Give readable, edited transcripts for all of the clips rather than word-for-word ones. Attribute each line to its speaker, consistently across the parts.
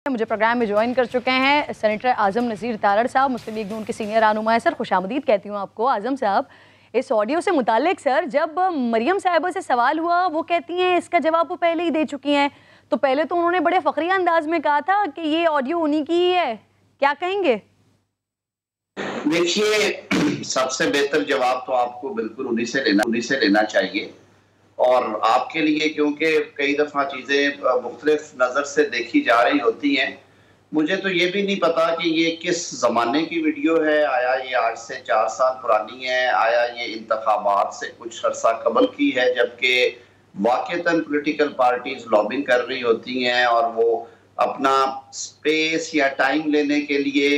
Speaker 1: مجھے پروگرام میں جوائن کر چکے ہیں سینیٹر اعظم نذیر تارڑ صاحب، مسلم لیگ نون کے سینئر رہنما ہیں۔ سر خوش آمدید کہتی ہوں آپ کو۔ اعظم صاحب، اس آڈیو سے متعلق سر جب مریم صاحبہ سے سوال ہوا، وہ کہتی ہیں اس کا جواب وہ پہلے ہی دے چکی ہیں، تو پہلے تو انہوں نے بڑے فخریہ انداز میں کہا تھا کہ یہ آڈیو انہی کی ہی ہے، کیا کہیں گے؟
Speaker 2: دیکھیے، سب سے بہتر جواب تو آپ کو بالکل انہی سے لینا چاہیے، اور آپ کے لیے کیونکہ کئی دفعہ چیزیں مختلف نظر سے دیکھی جا رہی ہوتی ہیں، مجھے تو یہ بھی نہیں پتا کہ یہ کس زمانے کی ویڈیو ہے، آیا یہ آج سے 4 سال پرانی ہے، آیا یہ انتخابات سے کچھ عرصہ قبل کی ہے، جبکہ واقعتاً پولیٹیکل پارٹیز لابنگ کر رہی ہوتی ہیں اور وہ اپنا سپیس یا ٹائم لینے کے لیے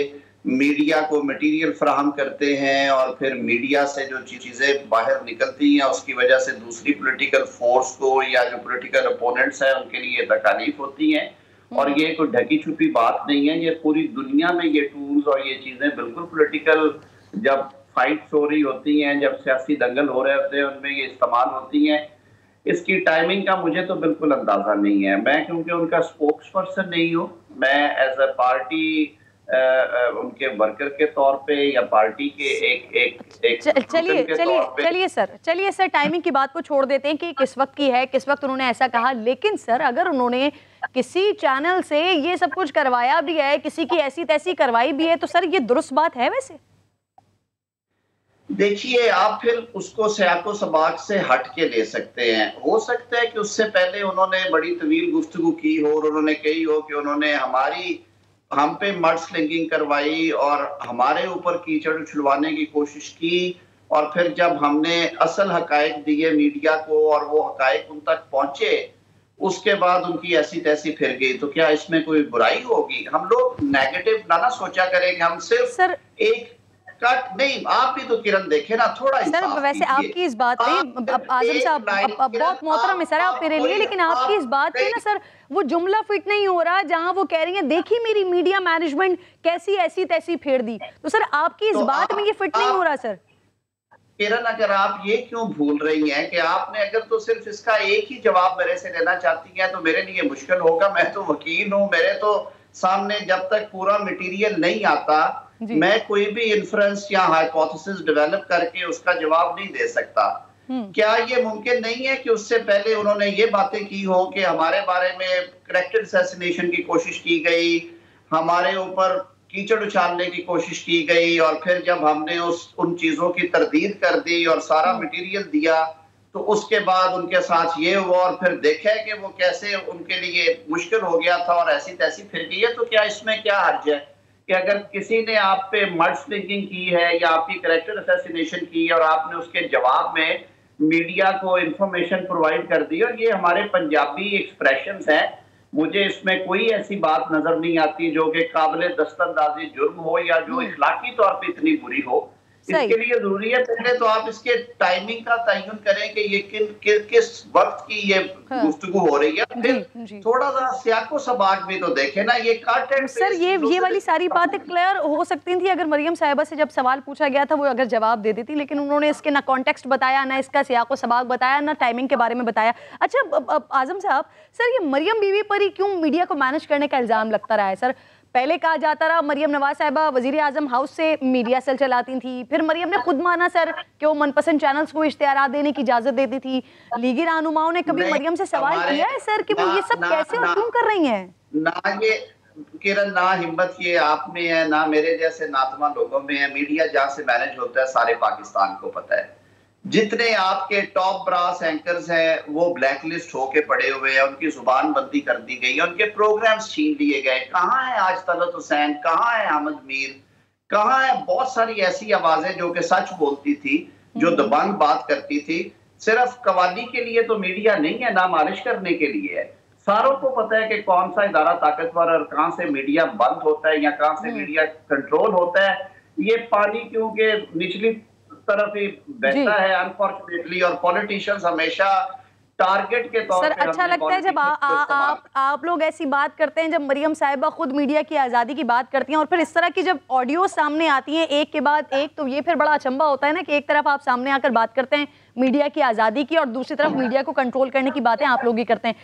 Speaker 2: میڈیا کو میٹیریل فراہم کرتے ہیں، اور پھر میڈیا سے جو چیزیں باہر نکلتی ہیں اس کی وجہ سے دوسری پولیٹیکل فورس کو یا جو پولیٹیکل اپوننٹس ہیں ان کے لیے تکالیف ہوتی ہیں، اور یہ کوئی ڈھکی چھپی بات نہیں ہے، یہ پوری دنیا میں یہ ٹولز اور یہ چیزیں بالکل پولیٹیکل جب فائٹس ہو رہی ہوتی ہیں، جب سیاسی دنگل ہو رہے ہوتے ہیں، ان میں یہ استعمال ہوتی ہیں۔ اس کی ٹائمنگ کا مجھے تو بالکل اندازہ نہیں ہے، میں کیونکہ ان کا سپوکس پرسن نہیں ہوں، میں ایز اے پارٹی ان کے ورکر کے طور پہ یا پارٹی کے ایک
Speaker 1: چلیے سر ٹائمنگ کی بات کو چھوڑ دیتے ہیں کہ کس وقت کی ہے، کس وقت انہوں نے ایسا کہا، لیکن سر اگر انہوں نے کسی چینل سے یہ سب کچھ کروایا بھی ہے، کسی کی ایسی تیسی کروائی بھی ہے، تو سر یہ درست بات ہے ویسے؟
Speaker 2: دیکھیے، آپ پھر اس کو سیاق و سباق سے ہٹ کے لے سکتے ہیں، ہو سکتا ہے کہ اس سے پہلے انہوں نے بڑی طویل گفتگو کی ہو اور انہوں نے کہی ہو کہ انہوں نے ہم پہ مڈ سلنگنگ کروائی اور ہمارے اوپر کیچڑ اچھلوانے کی کوشش کی، اور پھر جب ہم نے اصل حقائق دیے میڈیا کو اور وہ حقائق ان تک پہنچے، اس کے بعد ان کی ایسی تیسی پھر گئی، تو کیا اس میں کوئی برائی ہوگی؟ ہم لوگ نیگیٹو نہ سوچا کریں کہ ہم صرف ایک کٹ نہیں، آپ بھی تو کرن دیکھیں نا، تھوڑا انصاف
Speaker 1: سر ویسے آپ کی اس بات پہ اعظم صاحب بہت محترم ہے سر آپ میرے لیے، لیکن آپ کی اس بات پہ نا سر وہ جملہ فٹ نہیں ہو رہا جہاں وہ کہہ رہی ہیں دیکھی میری میڈیا مینجمنٹ کیسی ایسی تیسی پھیر دی، تو سر آپ کی اس بات میں یہ فٹ نہیں ہو رہا سر۔
Speaker 2: کرن، اگر آپ یہ کیوں بھول رہی ہیں کہ آپ نے اگر تو صرف اس کا ایک ہی جواب میرے سے لینا چاہتی ہیں تو میرے لیے مشکل ہوگا، میں تو وکیل ہوں، میرے تو سامنے جب تک پورا مٹیریل نہیں آتا میں کوئی بھی انفرنس یا ہائپوتھیسس ڈیولپ کر کے اس کا جواب نہیں دے سکتا۔ کیا یہ ممکن نہیں ہے کہ اس سے پہلے انہوں نے یہ باتیں کی ہوں کہ ہمارے بارے میں کریکٹر اسیسینیشن کی کوشش کی گئی، ہمارے اوپر کیچڑ اچھالنے کی کوشش کی گئی، اور پھر جب ہم نے ان چیزوں کی تردید کر دی اور سارا مٹیریل دیا تو اس کے بعد ان کے ساتھ یہ ہوا، اور پھر دیکھا کہ وہ کیسے ان کے لیے مشکل ہو گیا تھا اور ایسی تیسی پھر گئی ہے، تو کیا اس میں کیا حرج ہے کہ اگر کسی نے آپ پہ مڈ سلنگنگ کی ہے یا آپ کی کریکٹر اسیسینیشن کی اور آپ نے اس کے جواب میں میڈیا کو انفارمیشن پرووائڈ کر دی، اور یہ ہمارے پنجابی ایکسپریشنز ہیں، مجھے اس میں کوئی ایسی بات نظر نہیں آتی جو کہ قابل دستاندازی جرم ہو یا جو اخلاقی طور پہ اتنی بری ہو۔ اس کے لیے ضروری ہے پہلے تو آپ اس کے ٹائمنگ کا تعین کریں کہ یہ کس وقت کی یہ گفتگو ہو رہی ہے، پھر تھوڑا سا سیاق و سباق بھی تو دیکھیں نا، یہ کٹ اینڈ پیسٹ۔
Speaker 1: سر یہ والی ساری باتیں کلیئر ہو سکتی تھی اگر مریم صاحبہ سے جب سوال پوچھا گیا تھا وہ اگر جواب دے دیتی، لیکن انہوں نے اس کے نہ کانٹیکسٹ بتایا، نہ اس کا سیاق و سباق بتایا، نہ ٹائمنگ کے بارے میں بتایا۔ اچھا اعظم صاحب، سر یہ مریم بی وی پر ہی کیوں میڈیا کو مینج کرنے کا الزام لگتا رہا ہے سر؟ پہلے کہا جاتا رہا مریم نواز صاحبہ وزیر اعظم ہاؤس سے میڈیا سیل چلاتی تھی، پھر مریم نے خود مانا سر کہ وہ من پسند چینلز کو اشتہارات دینے کی اجازت دیتی تھی۔ لیگی رہنماؤں نے کبھی مریم سے سوال کیا ہے سر کہ وہ یہ سب کیسے اور کیوں کر رہی ہیں؟
Speaker 2: نہ یہ کرن، نہ ہمت یہ آپ میں ہے، نہ میرے جیسے ناتما لوگوں میں ہے۔ میڈیا جہاں سے مینج ہوتا ہے سارے پاکستان کو پتہ ہے، جتنے آپ کے ٹاپ براس اینکرز ہیں وہ بلیک لسٹ ہو کے پڑے ہوئے ہیں، ان کی زبان بندی کر دی گئی ہے، ان کے پروگرامز چھین لیے گئے۔ کہاں ہے آج طلعت حسین، کہاں ہے احمد میر، کہاں ہے بہت ساری ایسی آوازیں جو کہ سچ بولتی تھی، جو دبنگ بات کرتی تھی؟ صرف قوالی کے لیے تو میڈیا نہیں ہے، نامالش کرنے کے لیے ہے۔ ساروں کو پتہ ہے کہ کون سا ادارہ طاقتور اور کہاں سے میڈیا بند ہوتا ہے یا کہاں سے میڈیا کنٹرول ہوتا ہے۔ یہ پانی کیونکہ نچلی طرف ہی بہتا ہے انفارچونیٹلی، اور پولیٹیشنز ہمیشہ ٹارگٹ کے طور
Speaker 1: سر اچھا لگتا ہے جب آپ لوگ ایسی بات کرتے ہیں، جب مریم صاحبہ خود میڈیا کی آزادی کی بات کرتی ہیں اور پھر اس طرح کی جب آڈیو سامنے آتی ہیں ایک کے بعد ایک، تو یہ پھر بڑا اچنبھا ہوتا ہے نا کہ ایک طرف آپ سامنے آ کر بات کرتے ہیں میڈیا کی آزادی کی اور دوسری طرف میڈیا کو کنٹرول کرنے کی باتیں آپ لوگ ہی کرتے ہیں۔